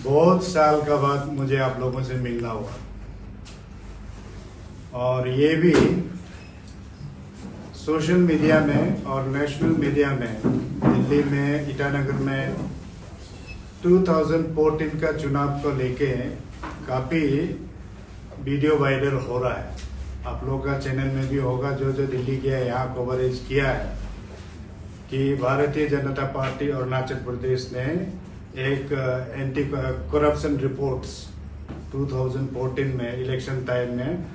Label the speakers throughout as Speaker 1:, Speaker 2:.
Speaker 1: बहुत साल का बाद मुझे आप लोगों से मिलना हुआ और ये भी सोशल मीडिया में और नेशनल मीडिया में दिल्ली में ईटानगर में 2014 का चुनाव को लेके काफ़ी वीडियो वायरल हो रहा है। आप लोगों का चैनल में भी होगा, जो जो दिल्ली गया यहाँ कवरेज किया है कि भारतीय जनता पार्टी अरुणाचल प्रदेश ने एक एंटी करप्शन रिपोर्ट्स 2014 में इलेक्शन टाइम में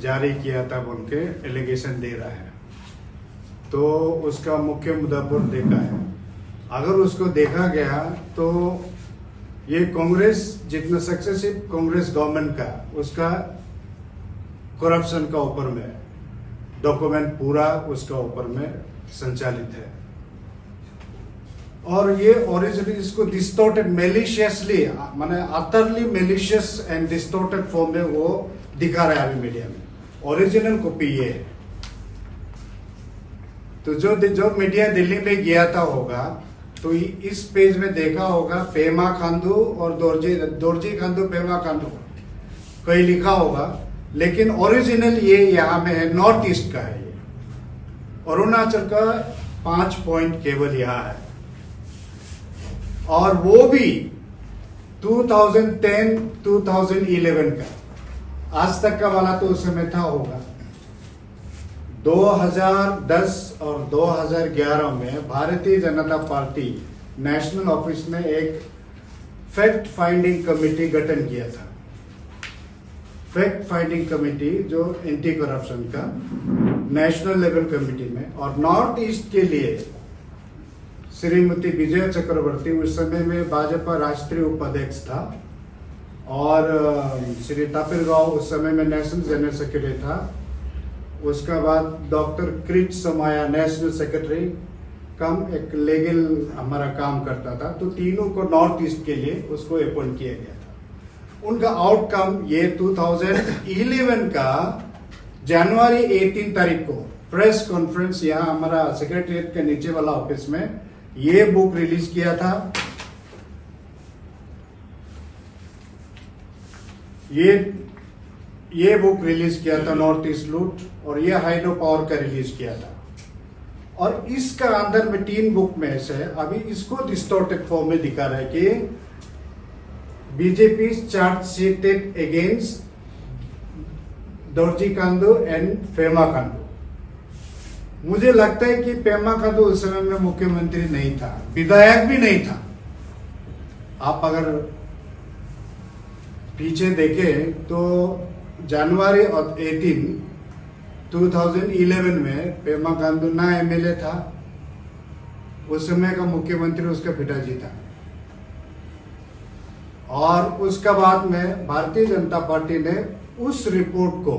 Speaker 1: जारी किया था बोल के एलिगेशन दे रहा है। तो उसका मुख्य मुद्दा पर देखा है। अगर उसको देखा गया तो ये कांग्रेस जितना सक्सेसिव कांग्रेस गवर्नमेंट का उसका करप्शन का ऊपर में डॉक्यूमेंट पूरा उसका ऊपर में संचालित है और ये ओरिजिनली इसको डिस्टोर्टेड मेलिशियसली माने utterly malicious and distorted form में वो दिखा रहा है अभी मीडिया में। ओरिजिनल कॉपी ये है। तो जो मीडिया दिल्ली में गया था होगा तो इस पेज में देखा होगा पेमा खांडू और दोरजी खांडू पेमा खांडू कहीं लिखा होगा, लेकिन ओरिजिनल ये यहाँ में है, नॉर्थ ईस्ट का है। ये अरुणाचल का 5 पॉइंट केवल यहाँ है और वो भी 2010-2011 का। आज तक का वाला तो उस समय था होगा। 2010 और 2011 में Bharatiya Janata party national office में एक फैक्ट फाइंडिंग कमेटी गठन किया था। फैक्ट फाइंडिंग कमेटी जो एंटी करप्शन का नेशनल लेवल कमेटी में, और नॉर्थ ईस्ट के लिए श्रीमती विजय चक्रवर्ती उस समय में भाजपा राष्ट्रीय उपाध्यक्ष था और श्री तापिर गांव उस समय में नेशनल जनरल सेक्रेटरी था। उसका बाद डॉक्टर क्रिच समाया नेशनल सेक्रेटरी कम एक लीगल हमारा काम करता था। तो तीनों को नॉर्थ ईस्ट के लिए उसको अपॉइंट किया गया था। उनका आउटकम ये 2011 का जनवरी 18 तारीख को प्रेस कॉन्फ्रेंस यहाँ हमारा सेक्रेटरीट के नीचे वाला ऑफिस में ये बुक रिलीज किया था। ये बुक रिलीज किया था नॉर्थ ईस्ट लूट, और ये हाइड्रो पावर का रिलीज किया था। और इसका अंदर में 3 बुक में से अभी इसको डिस्टोर्टेड फॉर्म में दिखा रहा है कि BJP chargesheeted against Dorjee Khandu and Pema Khandu. मुझे लगता है कि पेमा खांडू उस समय में मुख्यमंत्री नहीं था, विधायक भी नहीं था। आप अगर पीछे देखें तो जनवरी 18, 2011 में पेमा खांडू ना एमएलए था, उस समय का मुख्यमंत्री उसका पिताजी था। और उसका बाद में भारतीय जनता पार्टी ने उस रिपोर्ट को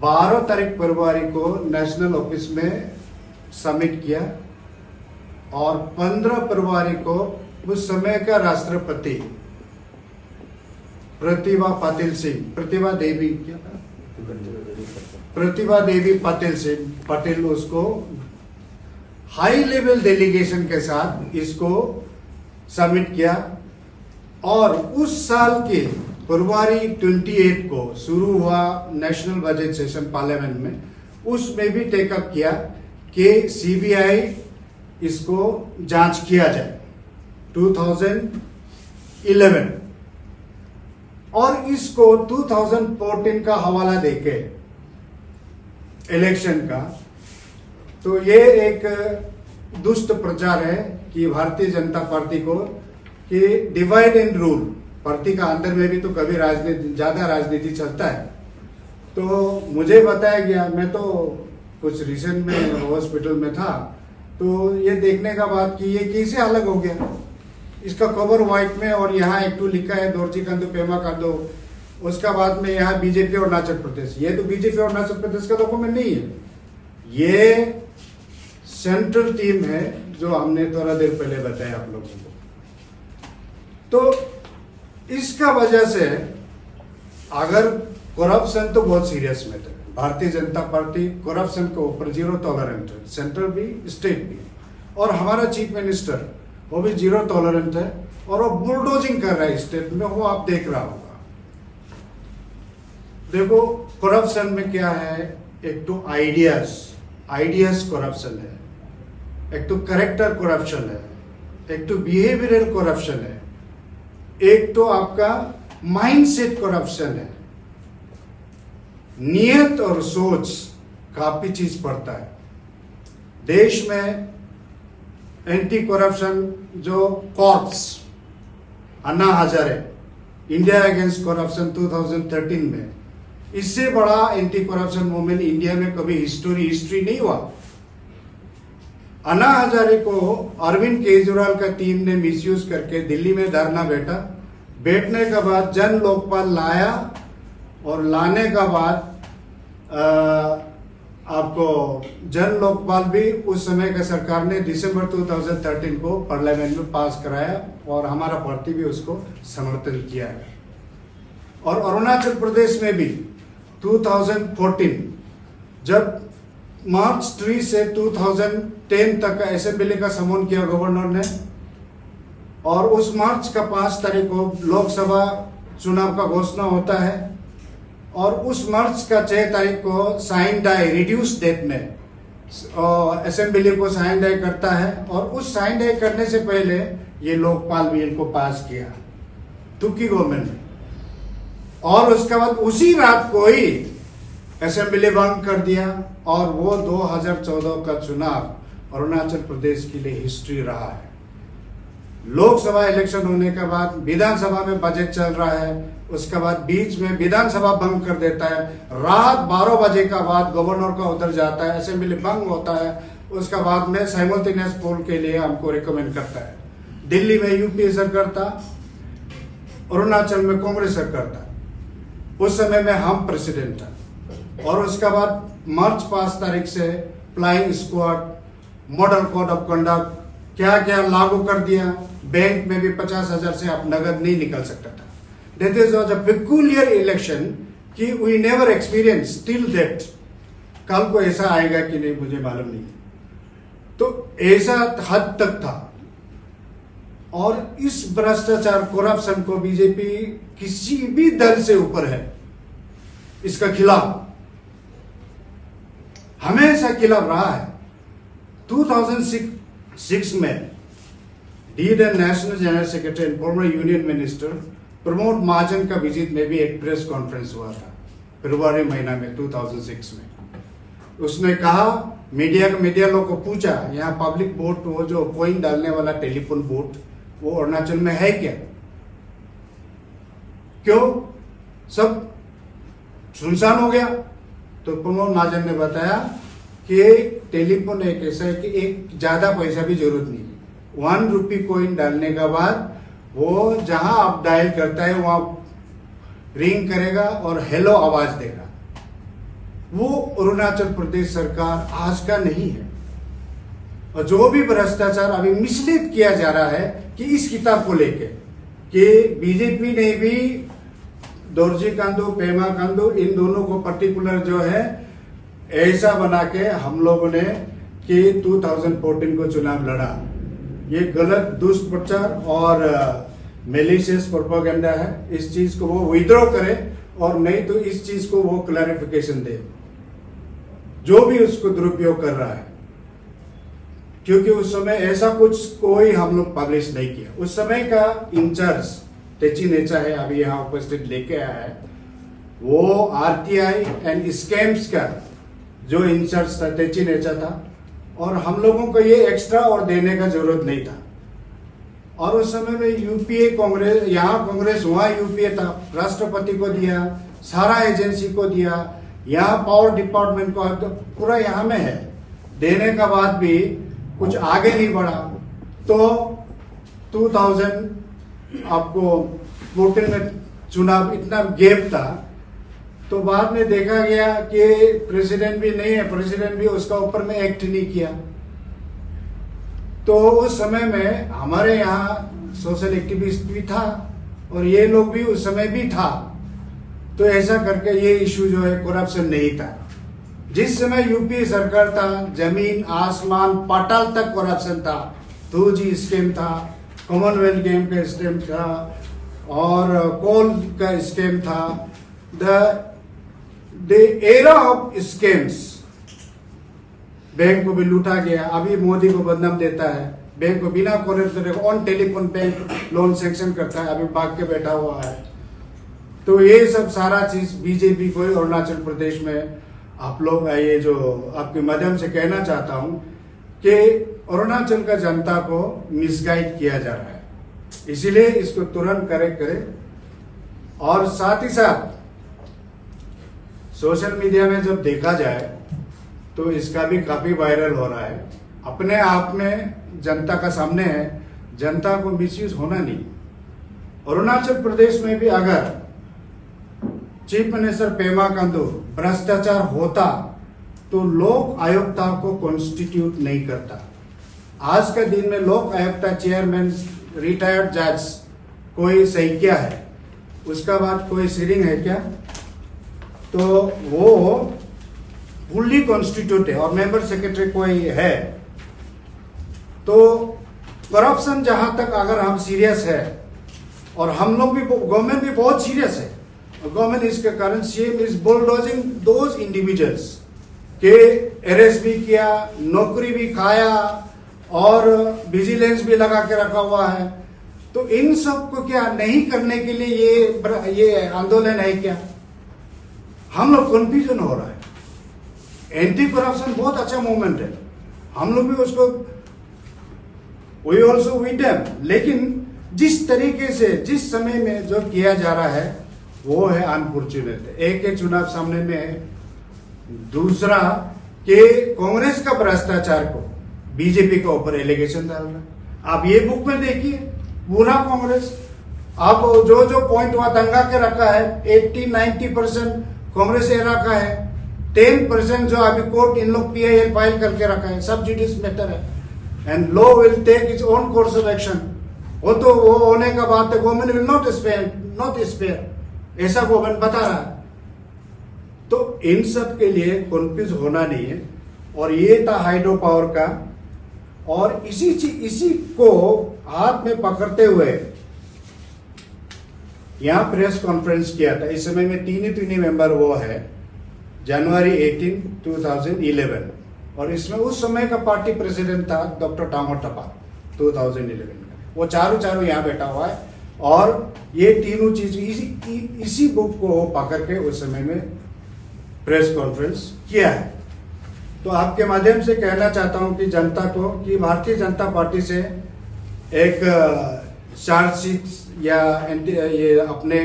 Speaker 1: 12 तारीख फरवरी को नेशनल ऑफिस में सबमिट किया और 15 फरवरी को उस समय का राष्ट्रपति प्रतिभा देवी पटेल उसको हाई लेवल डेलीगेशन के साथ इसको सबमिट किया। और उस साल के फरवरी 28 को शुरू हुआ नेशनल बजट सेशन पार्लियामेंट में, उसमें भी टेकअप किया कि सीबीआई इसको जांच किया जाए 2011। और इसको 2014 का हवाला देके इलेक्शन का, तो ये एक दुष्ट प्रचार है कि भारतीय जनता पार्टी को कि डिवाइड एंड रूल। पार्टी का अंदर में भी तो कभी ज्यादा राजनीति चलता है। तो मुझे बताया गया, मैं तो कुछ रिसेंट में हॉस्पिटल में था, तो ये देखने का बाद कि ये कैसे अलग हो गया। इसका कवर व्हाइट में और यहाँ एक टू लिखा है दोरजी खांडू पेमा खांडू, उसका बाद में यहाँ बीजेपी और अरुणाचल प्रदेश। ये तो बीजेपी और अरुणाचल प्रदेश का डॉक्यूमेंट नहीं है, ये सेंट्रल टीम है जो हमने थोड़ा देर पहले बताया आप लोगों को। तो इसका वजह से अगर करप्शन तो बहुत सीरियस मैटर है। भारतीय जनता पार्टी करप्शन के ऊपर 0 टॉलरेंस है, सेंट्रल भी स्टेट भी। और हमारा चीफ मिनिस्टर वो भी जीरो टॉलरेंस है, और वो बुलडोजिंग कर रहा है स्टेट में, वो आप देख रहा होगा। देखो करप्शन में क्या है, एक तो आइडियाज करप्शन है, एक तो करेक्टर करप्शन है, एक तो बिहेवियरल करप्शन है, एक तो आपका माइंडसेट करप्शन है। नियत और सोच काफी चीज पड़ता है। देश में एंटी करप्शन जो corps Anna Hazare India against corruption 2013 में, इससे बड़ा एंटी करप्शन मूवमेंट इंडिया में कभी हिस्ट्री नहीं हुआ। अन्ना हजारे को अरविंद केजरीवाल का टीम ने मिसयूज करके दिल्ली में धरना बैठने के बाद जन लोकपाल लाया, और लाने का बाद आपको जन लोकपाल भी उस समय का सरकार ने दिसंबर 2013 को पार्लियामेंट में पास कराया, और हमारा पार्टी भी उसको समर्थन किया है। और अरुणाचल प्रदेश में भी 2014 जब मार्च 3 से 2010 तक का असेंबली का समन किया गवर्नर ने, और उस मार्च का 5 तारीख को लोकसभा चुनाव का घोषणा होता है, और उस मार्च का 6 तारीख को साइन डाई रिड्यूस डेट में असेंबली को साइन डाई करता है, और उस साइन डाई करने से पहले ये लोकपाल भी इनको पास किया तुर्की गवर्नमेंट ने, और उसके बाद उसी रात को ही असेंबली बंद कर दिया। और वो 2014 का चुनाव अरुणाचल प्रदेश के लिए हिस्ट्री रहा है। लोकसभा इलेक्शन होने के बाद विधानसभा में बजट चल रहा है, उसके बाद बीच में विधानसभा बंद कर देता है, रात 12 बजे का बाद गवर्नर का उधर जाता है, असेंबली बंद होता है, उसके बाद में साइमल्टेनियस पोल के लिए हमको रिकमेंड करता है। दिल्ली में यूपीए सरकार था, अरुणाचल में कांग्रेस सरकार था, उस समय में हम प्रेसिडेंट था। और उसके बाद मार्च 5 तारीख से flying squad, model code of conduct क्या क्या लागू कर दिया। बैंक में भी 50,000 से आप नगद नहीं निकल सकता था। That is was a peculiar election कि we never experienced till that। कल को ऐसा आएगा कि नहीं मुझे मालूम नहीं, तो ऐसा हद तक था। और इस भ्रष्टाचार करप्शन को बीजेपी किसी भी दल से ऊपर है, इसका खिलाफ हमेशा खिलाफ रहा है। 2006 में डीड and national general secretary and former union minister Pramod Mahajan का विजिट में भी एक प्रेस कॉन्फ्रेंस हुआ था फरवरी महीना में 2006 में। उसने कहा, मीडिया लोग को पूछा, यहाँ पब्लिक बोट, वो जो कॉइन डालने वाला टेलीफोन बोट, वो अरुणाचल में है क्या? क्यों सब सुनसान हो गया? तो प्रमोद महाजन ने बताया कि टेलीफोन एक ऐसा है कि एक ज्यादा पैसा भी जरूरत नहीं है। 1 रुपी कॉइन डालने के बाद वो जहां आप डायल करता है वहां रिंग करेगा और हेलो आवाज देगा। वो अरुणाचल प्रदेश सरकार आज का नहीं है। और जो भी भ्रष्टाचार अभी मिसलीड किया जा रहा है कि इस किताब को लेके कि बीजेपी ने भी दोरजी कांडू, पेमा कांडू, इन दोनों को पर्टिकुलर जो है ऐसा बना के हम लोगों ने कि 2014 को चुनाव लड़ा। ये गलत दुष्प्रचार और मेलिशियस प्रोपेगेंडा है। इस चीज को वो विड्रॉ करे, और नहीं तो इस चीज को वो क्लैरिफिकेशन दे जो भी उसको दुरुपयोग कर रहा है। क्योंकि उस समय ऐसा कुछ कोई हम लोग पब्लिश नहीं किया। उस समय का इंचार्ज टेची नेचा है, अभी यहाँ उपस्थित लेके आया है, वो आरटीआई एंड स्कैम्स का जो इंचार्ज था टेची नेचा था, और हम लोगों को ये एक्स्ट्रा और देने का जरूरत नहीं था। और उस समय में यूपीए कांग्रेस, यहाँ कांग्रेस वहां यूपीए था, राष्ट्रपति को दिया, सारा एजेंसी को दिया, यहाँ पावर डिपार्टमेंट को, तो पूरा यहाँ में है। देने का बाद भी कुछ आगे नहीं बढ़ा। तो 2000 आपको 14 में चुनाव इतना गैप था, तो बाद में देखा गया कि प्रेसिडेंट भी नहीं है, प्रेसिडेंट भी उसका ऊपर में एक्ट नहीं किया। तो उस समय में हमारे यहाँ सोशल एक्टिविस्ट भी था, और ये लोग भी उस समय भी था। तो ऐसा करके ये इशू जो है करप्शन नहीं था। जिस समय यूपीए सरकार था, जमीन आसमान पाताल तक करप्शन था। 2G स्कीम था, कॉमनवेल्थ गेम का स्कीम था और कोल का स्कीम था। The era of schemes, bank को भी लूटा गया। अभी मोदी को बदनाम देता है, बैंक को बिना collateral on telephone bank loan sanction करता है, अभी भाग के बैठा हुआ है। तो ये सब सारा चीज बीजेपी को अरुणाचल प्रदेश में आप लोग, ये जो आपके माध्यम से कहना चाहता हूं कि अरुणाचल का जनता को मिसगाइड किया जा रहा है, इसीलिए इसको तुरंत करेक्ट करें। और साथ ही साथ सोशल मीडिया में जब देखा जाए तो इसका भी काफी वायरल हो रहा है। अपने आप में जनता का सामने है, जनता को मिसयूज होना नहीं। अरुणाचल प्रदेश में भी अगर चीफ मिनिस्टर पेमा खांडू भ्रष्टाचार होता तो लोक आयुक्ता को कॉन्स्टिट्यूट नहीं करता। आज के दिन में लोक आयुक्ता चेयरमैन रिटायर्ड जज कोई सही क्या है, उसका बाद कोई सीरिंग है क्या? तो वो फुल्ली कॉन्स्टिट्यूट है और मेंबर सेक्रेटरी कोई है। तो करप्शन जहां तक अगर हम सीरियस है, और हम लोग भी, गवर्नमेंट भी बहुत सीरियस है, गवर्नमेंट इसके कारण CM is bulldozing those individuals के अरेस्ट भी किया, नौकरी भी खाया और विजिलेंस भी लगा के रखा हुआ है। तो इन सब को क्या नहीं करने के लिए ये आंदोलन है क्या? हम लोग कंफ्यूजन हो रहा है। एंटी करप्शन बहुत अच्छा मूवमेंट है, हम लोग भी उसको वी ऑल्सो विद देम, लेकिन जिस तरीके से जिस समय में जो किया जा रहा है वो है अनफॉर्चुनेट। एक चुनाव सामने में है, दूसरा कि कांग्रेस का भ्रष्टाचार को बीजेपी के ऊपर एलिगेशन डाल रहा है। आप ये बुक में देखिए पूरा कांग्रेस, आप जो जो पॉइंट वहां दंगा के रखा है 80-90% कांग्रेस एरा का है, 10% जो अभी कोर्ट इन लोग PIL फाइल करके रखा है, सब जुडिस मैटर है and law will take its own course of action. वो तो वो होने का बात है, गवर्नमेंट विल नॉट स्पेयर, ऐसा गवर्नमेंट बता रहा है। तो इन सब के लिए कंफ्यूज होना नहीं है। और ये था हाइड्रो पावर का, और इसी को हाथ में पकड़ते हुए यहां प्रेस कॉन्फ्रेंस किया था। इस समय में तीन ही मेंबर वो है, जनवरी 18, 2011, और इसमें उस समय का पार्टी प्रेसिडेंट था डॉक्टर टामो टपा 2011 का। वो चारों यहाँ बैठा हुआ है, और ये तीनों चीज इसी बुक को पकड़ के उस समय में प्रेस कॉन्फ्रेंस किया है। तो आपके माध्यम से कहना चाहता हूं कि जनता को कि भारतीय जनता पार्टी से एक चार्जशीट या ये अपने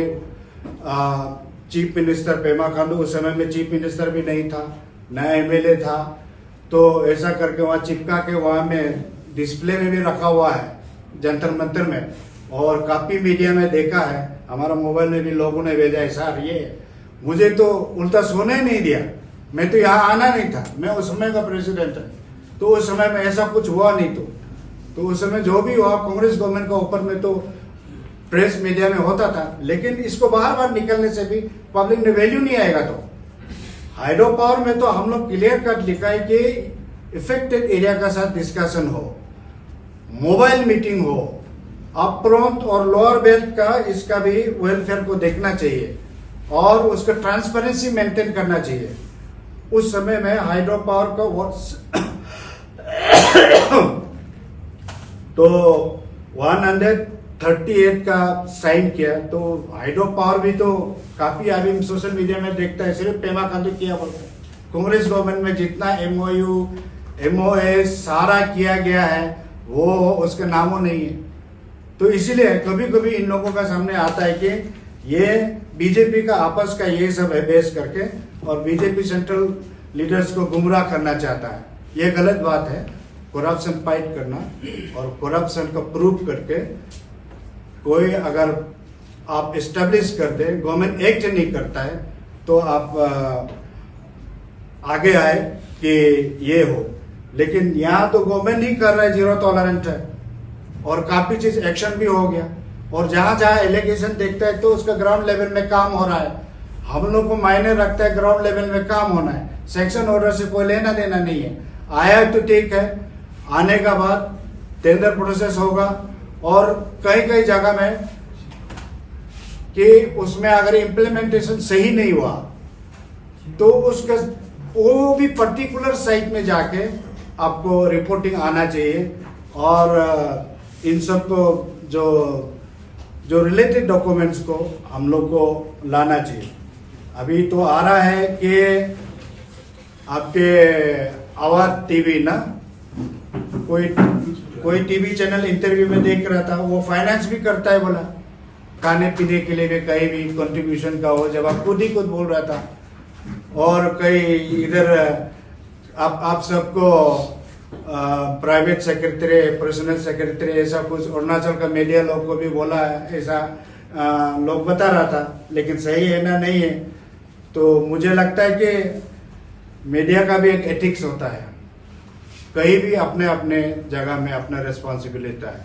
Speaker 1: चीफ मिनिस्टर पेमा खांडू, उस समय में चीफ मिनिस्टर भी नहीं था, नया MLA था, तो ऐसा करके वहां चिपका के वहां में डिस्प्ले में भी रखा हुआ है जंतर मंतर में, और काफी मीडिया में देखा है, हमारा मोबाइल में भी लोगों ने भेजा है सर ये, मुझे तो उल्टा सोने नहीं दिया, मैं तो यहाँ आना नहीं था, मैं उस समय का प्रेसिडेंट है। तो उस समय में ऐसा कुछ हुआ नहीं। तो उस समय जो भी हुआ कांग्रेस गवर्नमेंट का ऊपर में तो प्रेस मीडिया में होता था, लेकिन इसको बार निकलने से भी पब्लिक ने वैल्यू नहीं आएगा। तो हाइड्रो पावर में तो हम लोग क्लियर कट लिखा है कि इफेक्टेड एरिया का साथ डिस्कशन हो, मोबाइल मीटिंग हो, अपरोंत और लोअर बेल्ट का इसका भी वेलफेयर को देखना चाहिए और उसका ट्रांसपेरेंसी मेंटेन करना चाहिए। उस समय में हाइड्रो पावर का तो 138 का साइन किया। तो हाइड्रो पावर भी तो काफी अभी सोशल मीडिया में देखता है, सिर्फ पेमा खांडू किया बोलता है। कांग्रेस गवर्नमेंट में जितना MOU MOA सारा किया गया है वो उसका नामों नहीं है। तो इसीलिए कभी कभी इन लोगों का सामने आता है कि ये बीजेपी का आपस का ये सब है बेस करके, और बीजेपी सेंट्रल लीडर्स को गुमराह करना चाहता है। ये गलत बात है। करप्शन फाइट करना और करप्शन का प्रूव करके कोई अगर आप एस्टेब्लिश करते, गवर्नमेंट एक्ट नहीं करता है तो आप आगे आए कि ये हो। लेकिन यहाँ तो गवर्नमेंट ही कर रहा है, जीरो टॉलरेंट है, और काफी चीज एक्शन भी हो गया। और जहां जहां एलिगेशन देखता है तो उसका ग्राउंड लेवल में काम हो रहा है। हम लोग को मायने रखता है ग्राउंड लेवल में काम होना है, सेक्शन ऑर्डर से कोई लेना देना नहीं है। आया तो ठीक है, आने का बाद टेंडर प्रोसेस होगा, और कई कई जगह में कि उसमें अगर इम्प्लीमेंटेशन सही नहीं हुआ तो उसका वो भी पर्टिकुलर साइट में जाके आपको रिपोर्टिंग आना चाहिए, और इन सब को जो जो रिलेटेड डॉक्यूमेंट्स को हम लोग को लाना चाहिए। अभी तो आ रहा है कि आपके आवाज टीवी ना, कोई टीवी चैनल इंटरव्यू में देख रहा था, वो फाइनेंस भी करता है बोला, खाने पीने के लिए भी कहीं भी कंट्रीब्यूशन का हो, जब आप खुद ही खुद बोल रहा था। और कई इधर आप सबको प्राइवेट सेक्रेटरी, पर्सनल सेक्रेटरी, ऐसा कुछ अरुणाचल का मीडिया लोग को भी बोला है, ऐसा लोग बता रहा था, लेकिन सही है ना नहीं है। तो मुझे लगता है कि मीडिया का भी एक एथिक्स होता है, कहीं भी अपने अपने जगह में अपना रिस्पॉन्सिबिलिटी है।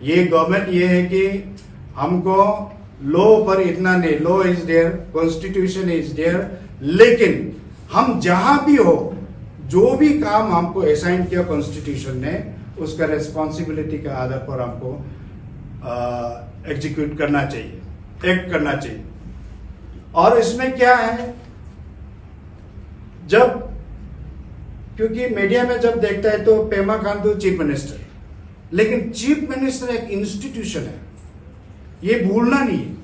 Speaker 1: ये गवर्नमेंट ये है कि हमको लॉ पर इतना नहीं, law is there, constitution is there, लेकिन हम जहां भी हो, जो भी काम हमको असाइन किया कॉन्स्टिट्यूशन ने, उसका रिस्पॉन्सिबिलिटी के आधार पर हमको एग्जीक्यूट करना चाहिए, एक्ट करना चाहिए। और इसमें क्या है, जब क्योंकि मीडिया में जब देखता है तो पेमा खांडू चीफ मिनिस्टर, लेकिन चीफ मिनिस्टर एक इंस्टीट्यूशन है, ये भूलना नहीं है,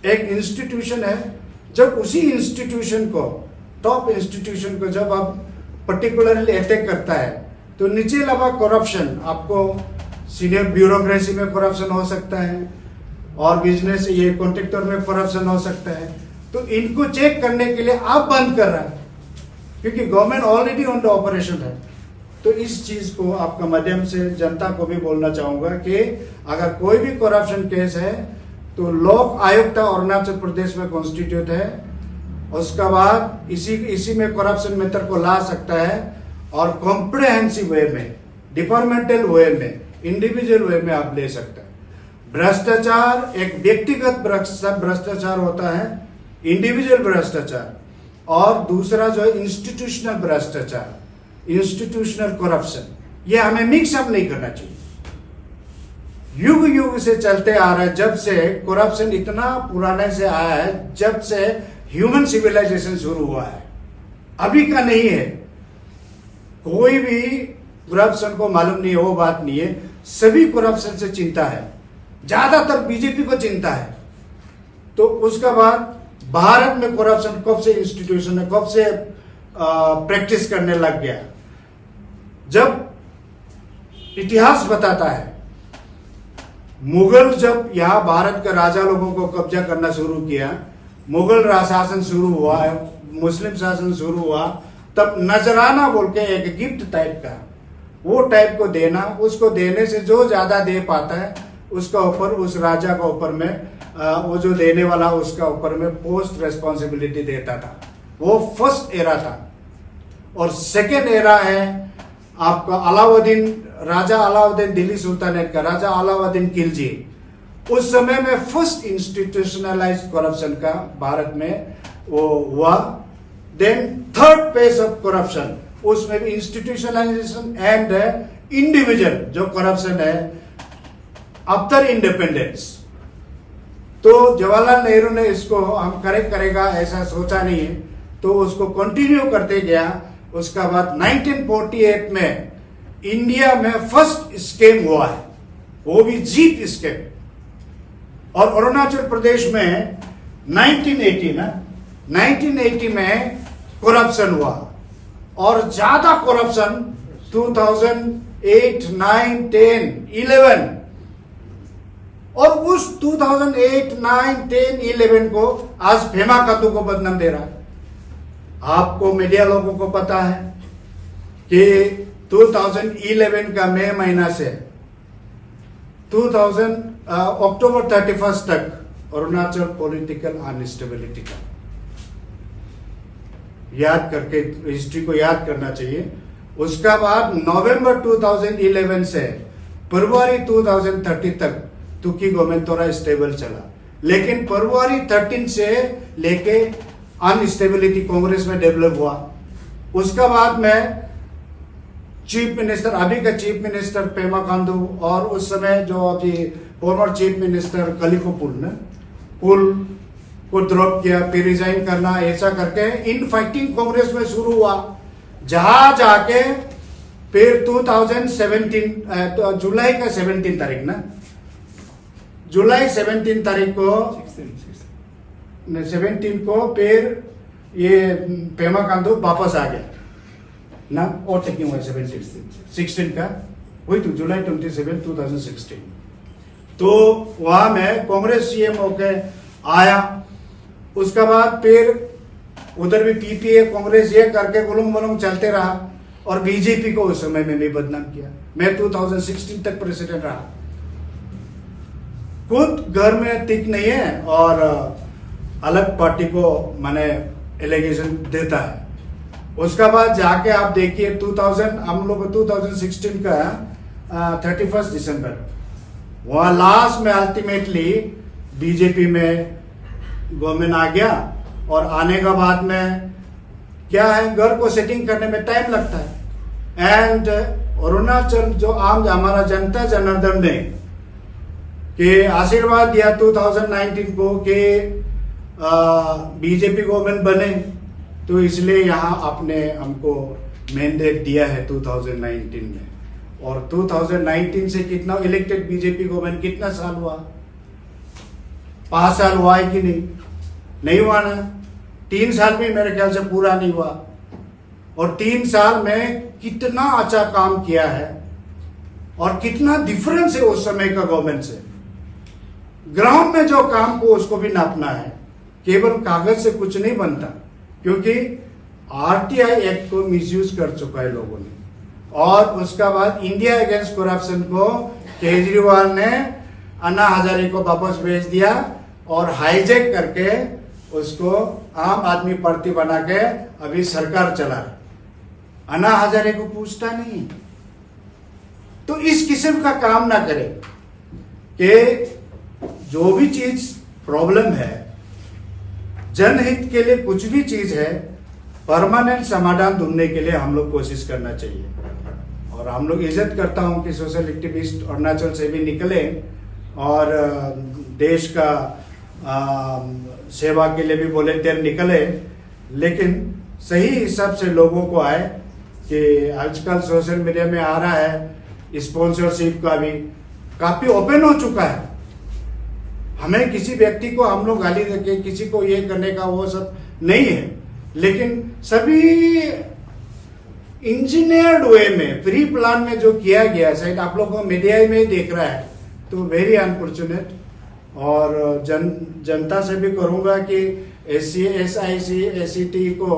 Speaker 1: एक इंस्टीट्यूशन है। जब उसी इंस्टीट्यूशन को, टॉप इंस्टीट्यूशन को जब आप पर्टिकुलरली अटैक करता है, तो नीचे लगा करप्शन, आपको सीनियर ब्यूरोक्रेसी में करप्शन हो सकता है, और बिजनेस ये कॉन्ट्रैक्टर में करप्शन हो सकता है। तो इनको चेक करने के लिए आप बंद कर रहा है, क्योंकि government already on the operation है। तो इस चीज को आपका माध्यम से जनता को भी बोलना चाहूंगा कि अगर कोई भी करप्शन केस है तो लोक आयुक्त अरुणाचल प्रदेश में कॉन्स्टिट्यूट है, उसका बाद इसी में करप्शन मेथड को ला सकता है, और कॉम्प्रिहेंसिव वे में, डिपार्टमेंटल वे में, इंडिविजुअल वे में आप ले सकते हैं। भ्रष्टाचार एक व्यक्तिगत भ्रष्टाचार होता है, इंडिविजुअल भ्रष्टाचार, और दूसरा जो है इंस्टीट्यूशनल भ्रष्टाचार, इंस्टीट्यूशनल करप्शन। ये हमें मिक्सअप नहीं करना चाहिए। युग युग से चलते आ रहा है, जब से करप्शन इतना पुराने से आया है, जब से ह्यूमन सिविलाइजेशन शुरू हुआ है, अभी का नहीं है। कोई भी करप्शन को मालूम नहीं है, वो बात नहीं है। सभी करप्शन से चिंता है, ज्यादातर बीजेपी को चिंता है। तो उसका बाद भारत में करप्शन कब से इंस्टीट्यूशन है, कब से प्रैक्टिस करने लग गया, जब इतिहास बताता है, मुगल जब यहां भारत के राजा लोगों को कब्जा करना शुरू किया, मुगल शासन शुरू हुआ, मुस्लिम शासन शुरू हुआ, तब नजराना बोल के एक गिफ्ट टाइप का, वो टाइप को देना, उसको देने से जो ज्यादा दे पाता है उसका ऊपर, उस राजा का ऊपर में वो जो देने वाला उसका ऊपर में पोस्ट रेस्पॉन्सिबिलिटी देता था। वो फर्स्ट एरा था। और सेकेंड एरा है आपका अलाउद्दीन, राजा अलाउद्दीन दिल्ली सुल्तानेट का, राजा अलाउद्दीन खिलजी। उस समय में फर्स्ट इंस्टीट्यूशनलाइज्ड करप्शन का भारत में वो हुआ। Then third phase of corruption, उसमें भी इंस्टीट्यूशनलाइजेशन एंड इंडिविजुअल जो करप्शन है आफ्टर इंडिपेंडेंस। तो जवाहरलाल नेहरू ने इसको हम करेक्ट करेगा ऐसा सोचा नहीं है, तो उसको कंटिन्यू करते गया। उसका बाद 1948 में इंडिया में फर्स्ट स्कीम हुआ है, वो भी जीत स्कीम। और अरुणाचल प्रदेश में 1980 में करप्शन हुआ, और ज्यादा करप्शन 2008, 9, 10, 11, और उस 2008, 9, 10, 11 को आज पेमा खांडू को बदनाम दे रहा है। आपको मीडिया लोगों को पता है कि 2011 का मई महीना से अक्टूबर 31 तक अरुणाचल पॉलिटिकल अनस्टेबिलिटी का याद करके हिस्ट्री को याद करना चाहिए। उसका बाद नवंबर 2011 से फरवरी 2030 तक तुकी गवर्नमेंट थोड़ा स्टेबल चला, लेकिन फरवरी 13 से लेके अनस्टेबिलिटी कांग्रेस में डेवलप हुआ। उसका बाद में चीफ मिनिस्टर, अभी का चीफ मिनिस्टर पेमा खांडू और उस समय जो अभी फॉर्मर चीफ मिनिस्टर कलिको पुल ने पुल को ड्रॉप किया, फिर रिजाइन करना, ऐसा करके इन फाइटिंग कांग्रेस में शुरू हुआ। जहां जाके फिर 2017 जुलाई का 17 तारीख ना, जुलाई 17 तारीख को 17 को फिर ये पेमा खांडू वापस आ गया ना, और चेकिंग हुआ 16 का वही तो जुलाई 27 2016। तो वहां में कांग्रेस सीएम होके आया। उसके बाद फिर उधर भी पीपीए कांग्रेस ये करके गुलुंग मलुंग चलते रहा और बीजेपी को उस समय में भी बदनाम किया। मैं 2016 तक प्रेसिडेंट रहा, खुद घर में टिक नहीं है और अलग पार्टी को मैंने एलिगेशन देता है। उसका बाद जाके आप देखिए 2000 हम लोग 2016 का 31 दिसंबर वहां लास्ट में अल्टीमेटली बीजेपी में गवर्नमेंट आ गया। और आने के बाद में क्या है, घर को सेटिंग करने में टाइम लगता है। एंड अरुणाचल जो आम हमारा जनता जनार्दन ने कि आशीर्वाद दिया 2019 को कि बीजेपी गवर्नमेंट बने, तो इसलिए यहाँ आपने हमको मैंडेट दिया है 2019 में। और 2019 से कितना इलेक्टेड बीजेपी गवर्नमेंट कितना साल हुआ, 5 साल हुआ है कि नहीं हुआ ना। 3 साल में मेरे ख्याल से पूरा नहीं हुआ। और 3 साल में कितना अच्छा काम किया है और कितना डिफरेंस है उस समय का गवर्नमेंट से। ग्राउंड में जो काम को उसको भी नापना है, केवल कागज से कुछ नहीं बनता, क्योंकि आरटीआई एक्ट को मिसयूज कर चुका है लोगों ने। और उसका बाद इंडिया अगेंस्ट करप्शन को केजरीवाल ने अन्ना हजारे को वापस भेज दिया और हाईजैक करके उसको आम आदमी पार्टी बना के अभी सरकार चला रहा। अन्ना हजारे को पूछता नहीं। तो इस किस्म का काम ना करे कि जो भी चीज प्रॉब्लम है, जनहित के लिए कुछ भी चीज है, परमानेंट समाधान ढूंढने के लिए हम लोग कोशिश करना चाहिए। और हम लोग इज्जत करता हूं कि सोशल एक्टिविस्ट अरुणाचल से भी निकले और देश का सेवा के लिए भी वॉलेंटियर निकले। लेकिन सही हिसाब से लोगों को आए कि आजकल सोशल मीडिया में आ रहा है स्पॉन्सरशिप का भी काफी ओपन हो चुका है। हमें किसी व्यक्ति को हम लोग गाली देके किसी को ये करने का वो सब नहीं है, लेकिन सभी इंजीनियर्ड वे में फ्री प्लान में जो किया गया, शायद आप लोगों को मीडिया में देख रहा है, तो वेरी अनफॉर्चुनेट। और जनता से भी करूंगा कि SIC SET को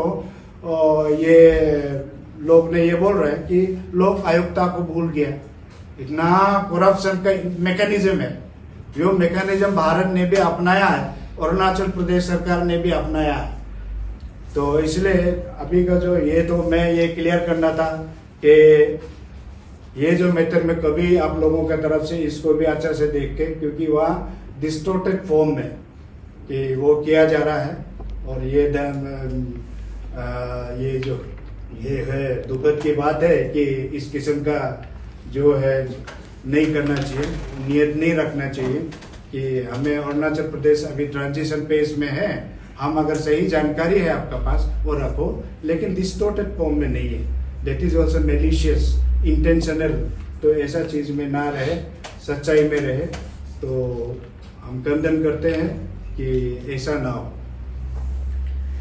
Speaker 1: ये लोग ने ये बोल रहे हैं कि लोक आयुक्ता को भूल गया। इतना करप्शन का मैकेनिज्म है, जो मैकेनिज्म भारत ने भी अपनाया है, अरुणाचल प्रदेश सरकार ने भी अपनाया है। तो इसलिए अभी का जो ये, तो मैं ये क्लियर करना था कि ये जो मैटर में कभी आप लोगों की तरफ से इसको भी अच्छा से देख के, क्योंकि वह डिस्टोर्टेड फॉर्म में कि वो किया जा रहा है। और ये जो ये है दुखद की बात है कि इस किस्म का जो है नहीं करना चाहिए, नियत नहीं रखना चाहिए कि हमें अरुणाचल प्रदेश अभी ट्रांजिशन फेज में है, हम अगर सही जानकारी है आपका पास वो रखो, लेकिन डिस्टोर्टेड फॉर्म में नहीं है। That is also malicious intentional, तो ऐसा चीज में ना रहे, सच्चाई में रहे। तो हम कंडम करते हैं कि ऐसा ना हो।